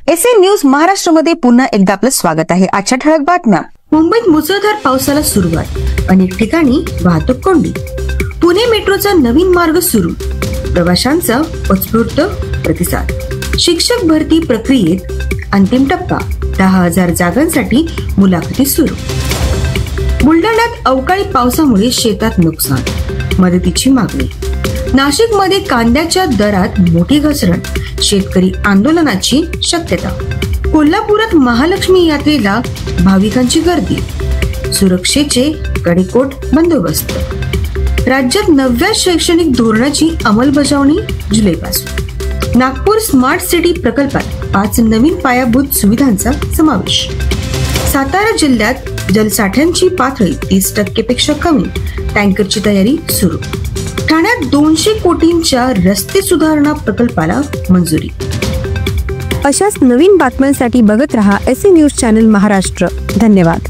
SA news महाराष्ट्रामध्ये पुन्हा एकदा आपलं स्वागत आहे। आजच्या ठळक बातम्या। मुंबईत मुसळधार पावसाला सुरुवात, अनेक ठिकाणी वाहतूक कोंडी। पुणे मेट्रोचा नवीन मार्ग सुरू, प्रवाशांचा उत्स्फूर्त प्रतिसाद। शिक्षक भरती प्रक्रियेत अंतिम टप्पा, 10,000 जागांसाठी मुलाखती सुरू। बुलढाण्यात अवकाळी पावसामुळे शेतात नुकसान, मदतीची मागणी। नाशिकमध्ये कांद्याच्या दरात मोठी घसरण, शेतकरी आंदोलनाची शक्यता। कोल्हापुरात महालक्ष्मी यात्रेला भाविकांची गर्दी, सुरक्षेचे कडेकोट बंदोबस्त। राज्यात 9व्या शैक्षणिक धोरणाची अंमलबजावणी जुलैपासून। नागपूर स्मार्ट सिटी प्रकल्पात 5 नवीन पायाभूत सुविधांचा समावेश। सातारा जिल्ह्यात जलसाठ्यांची पातळी 30% पेक्षा कमी, टँकरची तयारी सुरू। ठाण्यात 200 कोटींच्या रस्ते सुधारणा प्रकल्पाला मंजुरी। अशाच नवीन बातम्यांसाठी बघत रहा एसए न्यूज चॅनल महाराष्ट्र। धन्यवाद।